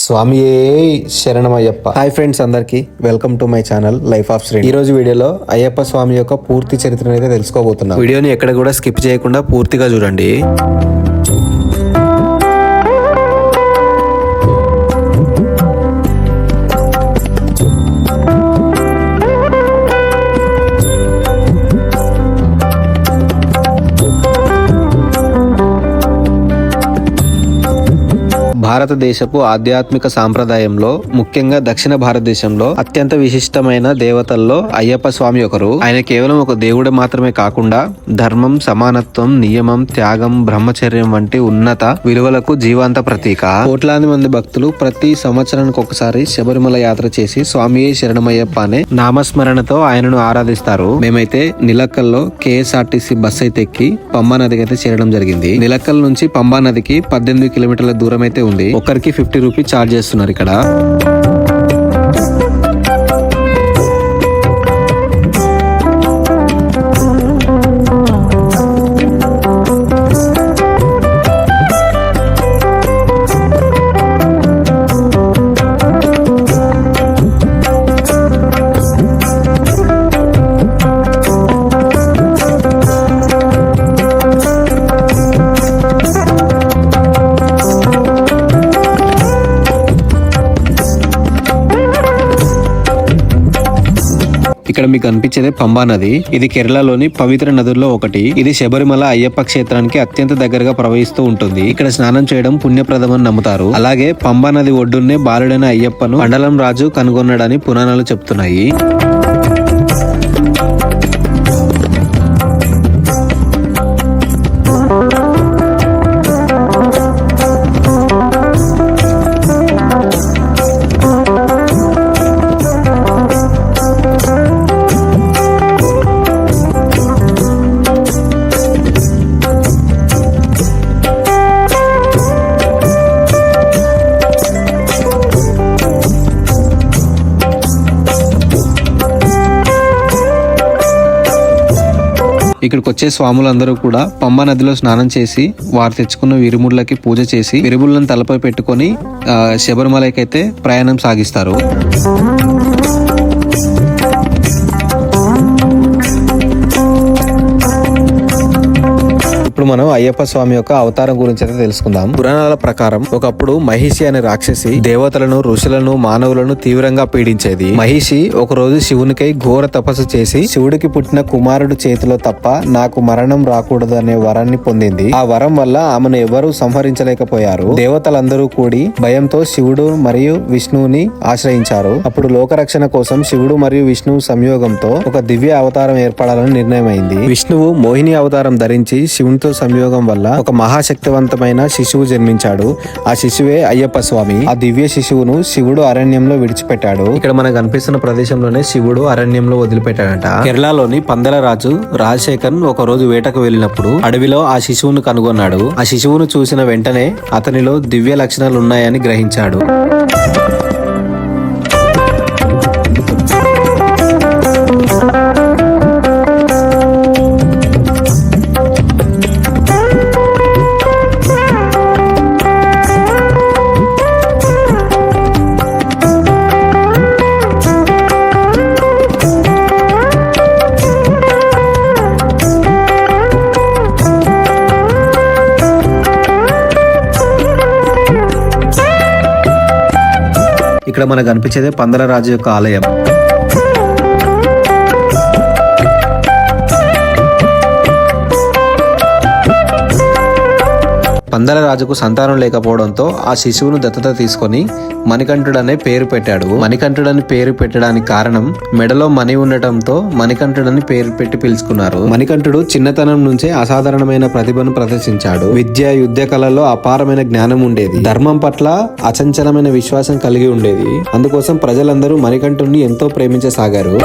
స్వామియే శరణమయ్యప్ప. Hi friends, అందరికి welcome to my channel life of Shri. ఈ రోజు వీడియోలో అయ్యప్ప స్వామి యొక్క పూర్తి చరిత్రను అయితే తెలుసుకోబోతున్నాం. వీడియోని ఎక్కడ కూడా స్కిప్ చేయకుండా పూర్తిగా చూడండి. భారతదేశపు ఆధ్యాత్మిక సాంప్రదాయంలో, ముఖ్యంగా దక్షిణ భారతదేశంలో అత్యంత విశిష్టమైన దేవతల్లో అయ్యప్ప స్వామి ఒకరు. ఆయన కేవలం ఒక దేవుడు మాత్రమే కాకుండా ధర్మం, సమానత్వం, నియమం, త్యాగం, బ్రహ్మచర్యం వంటి ఉన్నత విలువలకు జీవాంత ప్రతీక. కోట్లాది మంది భక్తులు ప్రతి సంవత్సరానికి ఒకసారి శబరిమల యాత్ర చేసి స్వామియే శరణమయ్యప్ప అనే నామస్మరణతో ఆయనను ఆరాధిస్తారు. మేమైతే నిలక్కల్లో KSRTC బస్ అయితే ఎక్కి పంబా నదికి అయితే చేరడం జరిగింది. నిలక్కల్ నుంచి పంబా నదికి 18 కిలోమీటర్ల దూరం అయితే ఉంది. ఒక్కరికి 50 రూపీస్ ఛార్జ్ చేస్తున్నారు ఇక్కడ. ఇక్కడ మీకు కనిపించేదే పంబా నది. ఇది కేరళలోని పవిత్ర నదుల్లో ఒకటి. ఇది శబరిమల అయ్యప్ప క్షేత్రానికి అత్యంత దగ్గరగా ప్రవహిస్తూ ఉంటుంది. ఇక్కడ స్నానం చేయడం పుణ్యప్రదమని నమ్ముతారు. అలాగే పంబా నది ఒడ్డున్నే బాలుడైన అయ్యప్పను మండలం రాజు కనుగొన్నాడని పురాణాలు చెప్తున్నాయి. ఇక్కడికి వచ్చే స్వాములందరూ కూడా పంబా నదిలో స్నానం చేసి వారు తెచ్చుకున్న విరుముళ్ళకి పూజ చేసి విరుముళ్ళను తలపై పెట్టుకొని శబరిమలకైతే ప్రయాణం సాగిస్తారు. ఇప్పుడు మనం అయ్యప్ప స్వామి యొక్క అవతారం గురించి అయితే తెలుసుకుందాం. పురాణాల ప్రకారం ఒకప్పుడు మహిషి అనే రాక్షసి దేవతలను, ఋషులను, మానవులను తీవ్రంగా పీడించేది. మహిషి ఒక రోజు శివునికై ఘోర తపస్సు చేసి శివుడికి పుట్టిన కుమారుడు చేతిలో తప్ప నాకు మరణం రాకూడదు అనే వరాన్ని పొందింది. ఆ వరం వల్ల ఆమెను ఎవరూ సంహరించలేకపోయారు. దేవతలందరూ కూడి భయంతో శివుడు మరియు విష్ణువుని ఆశ్రయించారు. అప్పుడు లోకరక్షణ కోసం శివుడు మరియు విష్ణువు సంయోగంతో ఒక దివ్య అవతారం ఏర్పడాలని నిర్ణయమైంది. విష్ణువు మోహిని అవతారం ధరించి శివునితో సంయోగం వల్ల ఒక మహాశక్తివంతమైన శిశువు జన్మించాడు. ఆ శిశువే అయ్యప్ప స్వామి. ఆ దివ్య శిశువును శివుడు అరణ్యంలో విడిచిపెట్టాడు. ఇక్కడ మనకు కనిపిస్తున్న ప్రదేశంలోనే శివుడు అరణ్యంలో వదిలిపెట్టాడట. కేరళలోని పందల రాజు రాజశేఖర్ ఒక రోజు వేటకు వెళ్ళినప్పుడు అడవిలో ఆ శిశువును కనుగొన్నాడు. ఆ శిశువును చూసిన వెంటనే అతనిలో దివ్య లక్షణాలు ఉన్నాయని గ్రహించాడు. ఇక్కడ మనకు కనిపించేదే పందల రాజు యొక్క ఆలయం. పందల రాజుకు సంతానం లేకపోవడంతో ఆ శిశువును దత్తత తీసుకొని మణికంఠుడనే పేరు పెట్టాడు. మణికంఠుడని పేరు పెట్టడానికి కారణం మెడలో మణి ఉండటంతో మణికంఠుడని పేరు పెట్టి పిలుచుకున్నారు. మణికంఠుడు చిన్నతనం నుంచే అసాధారణమైన ప్రతిభను ప్రదర్శించాడు. విద్య, యుద్ధ కళల్లో అపారమైన జ్ఞానం ఉండేది. ధర్మం పట్ల అచంచలమైన విశ్వాసం కలిగి ఉండేది. అందుకోసం ప్రజలందరూ మణికంఠుడిని ఎంతో ప్రేమించసాగారు.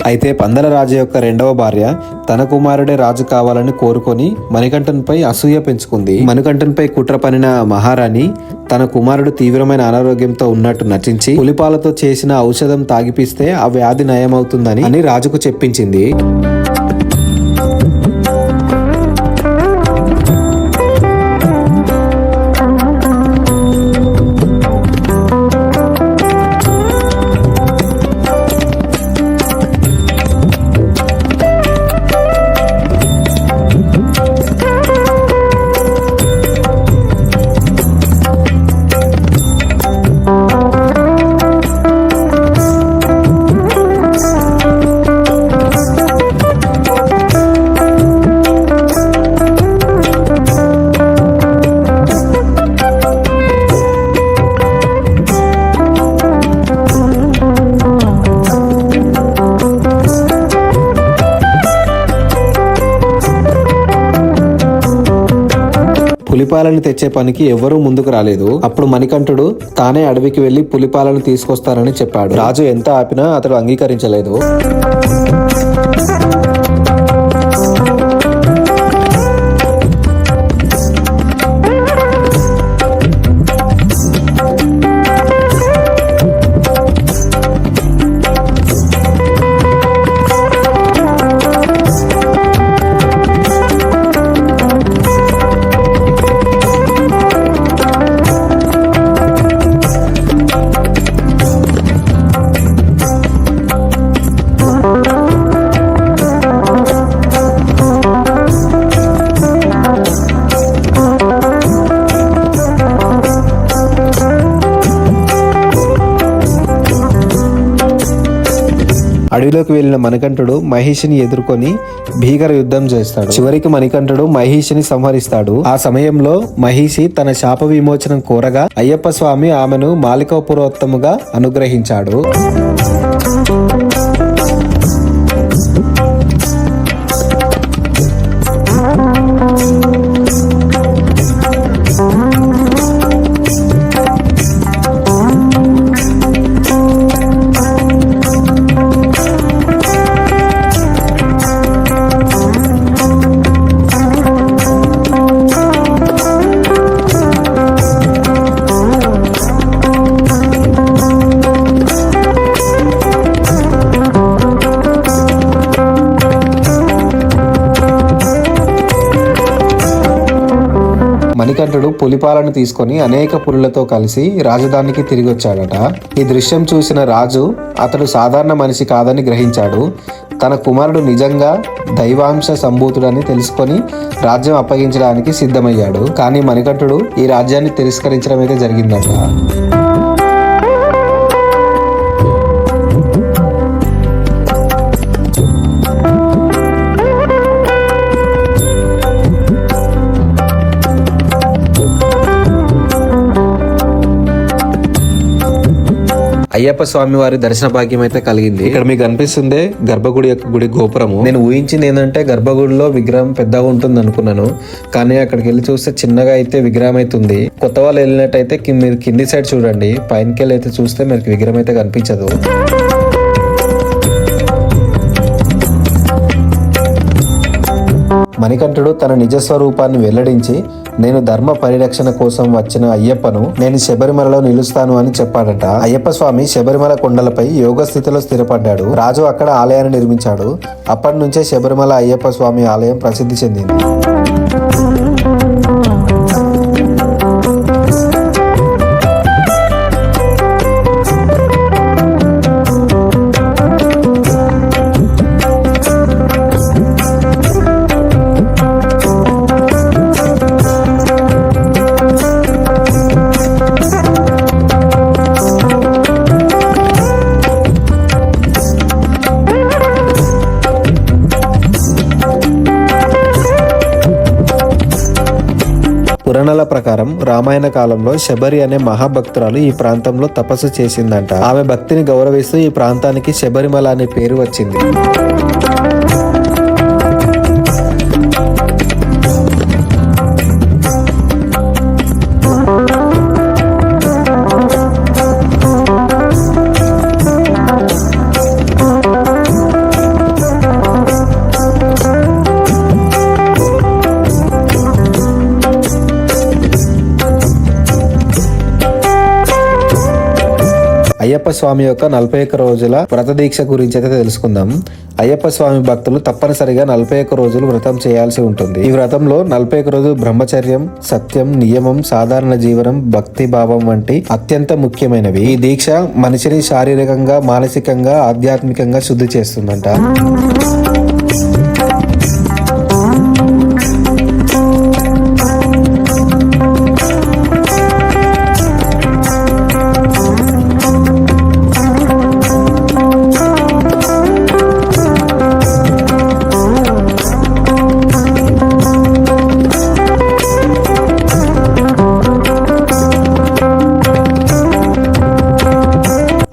అయితే పందల రాజు యొక్క రెండవ భార్య తన కుమారుడే రాజు కావాలని కోరుకొని మణికంఠన్పై అసూయ పెంచుకుంది. మణికంఠన్పై కుట్ర పనిన మహారాణి తన కుమారుడు తీవ్రమైన అనారోగ్యంతో ఉన్నట్టు నటించి పులిపాలతో చేసిన ఔషధం తాగిపిస్తే ఆ వ్యాధి నయమవుతుందని రాజుకు చెప్పించింది. పులిపాలను తెచ్చే పనికి ఎవ్వరూ ముందుకు రాలేదు. అప్పుడు మణికంఠుడు తానే అడవికి వెళ్లి పులిపాలను తీసుకొస్తానని చెప్పాడు. రాజు ఎంత ఆపినా అతడు అంగీకరించలేదు. అడవిలోకి వెళ్లిన మణికంఠుడు మహిషిని ఎదుర్కొని భీకర యుద్ధం చేస్తాడు. చివరికి మణికంఠుడు మహిషిని సంహరిస్తాడు. ఆ సమయంలో మహిషి తన శాప విమోచనం కోరగా అయ్యప్ప స్వామి ఆమెను మాలికోపురోత్తముగా అనుగ్రహించాడు. మణికంఠుడు పులిపాలను తీసుకొని అనేక పులులతో కలిసి రాజధానికి తిరిగి వచ్చాడట. ఈ దృశ్యం చూసిన రాజు అతడు సాధారణ మనిషి కాదని గ్రహించాడు. తన కుమారుడు నిజంగా దైవాంశ సంభూతుడని తెలుసుకొని రాజ్యం అప్పగించడానికి సిద్ధమయ్యాడు. కానీ మణికంఠుడు ఈ రాజ్యాన్ని తిరస్కరించడం అయితే జరిగిందట. అయ్యప్ప స్వామి వారి దర్శన భాగ్యం అయితే కలిగింది. ఇక్కడ మీకు కనిపిస్తుందే గర్భగుడి యొక్క గుడి గోపురము. నేను ఊహించింది ఏంటంటే గర్భగుడిలో విగ్రహం పెద్దగా ఉంటుంది అనుకున్నాను, కానీ అక్కడికి వెళ్ళి చూస్తే చిన్నగా అయితే విగ్రహం అయితే ఉంది. కొత్త వాళ్ళు వెళ్ళినట్టయితే మీరు కింది సైడ్ చూడండి, పైనకి వెళ్ళి అయితే చూస్తే మీకు విగ్రహం అయితే కనిపించదు. మణికంఠుడు తన నిజస్వరూపాన్ని వెల్లడించి నేను ధర్మ పరిరక్షణ కోసం వచ్చిన అయ్యప్పను, నేను శబరిమలలో నిలుస్తాను అని చెప్పాడట. అయ్యప్ప స్వామి శబరిమల కొండలపై యోగ స్థితిలో స్థిరపడ్డాడు. రాజు అక్కడ ఆలయాన్ని నిర్మించాడు. అప్పటి నుంచే శబరిమల అయ్యప్ప స్వామి ఆలయం ప్రసిద్ధి చెందింది. పురాణాల ప్రకారం రామాయణ కాలంలో శబరి అనే మహాభక్తురాలు ఈ ప్రాంతంలో తపస్సు చేసిందంట. ఆమె భక్తిని గౌరవిస్తూ ఈ ప్రాంతానికి శబరిమల అనే పేరు వచ్చింది. అయ్యప్ప స్వామి యొక్క 41 రోజుల వ్రత దీక్ష గురించి అయితే తెలుసుకుందాం. అయ్యప్ప స్వామి భక్తులు తప్పనిసరిగా 41 రోజులు వ్రతం చేయాల్సి ఉంటుంది. ఈ వ్రతంలో 41 రోజులు బ్రహ్మచర్యం, సత్యం, నియమం, సాధారణ జీవనం, భక్తి భావం వంటి అత్యంత ముఖ్యమైనవి. ఈ దీక్ష మనిషిని శారీరకంగా, మానసికంగా, ఆధ్యాత్మికంగా శుద్ధి చేస్తుందంట.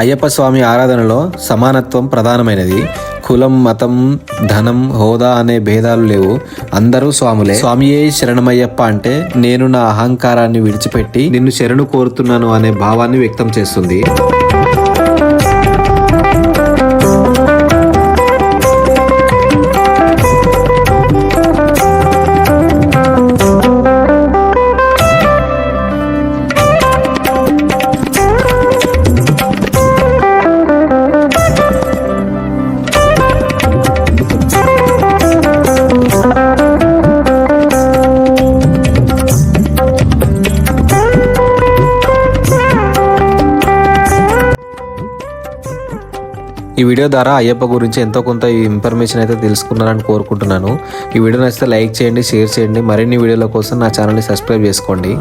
అయ్యప్ప స్వామి ఆరాధనలో సమానత్వం ప్రధానమైనది. కులం, మతం, ధనం, హోదా అనే భేదాలు లేవు. అందరూ స్వాములే. స్వామియే శరణమయ్యప్ప అంటే నేను నా అహంకారాన్ని విడిచిపెట్టి నిన్ను శరణు కోరుతున్నాను అనే భావాన్ని వ్యక్తం చేస్తుంది. ఈ వీడియో ద్వారా అయ్యప్ప గురించి ఎంతో కొంత ఇన్ఫర్మేషన్ అయితే తెలుసుకున్నారని కోరుకుంటున్నాను. ఈ వీడియో నచ్చితే లైక్ చేయండి, షేర్ చేయండి. మరిన్ని వీడియోల కోసం నా ఛానల్ని సబ్స్క్రైబ్ చేసుకోండి.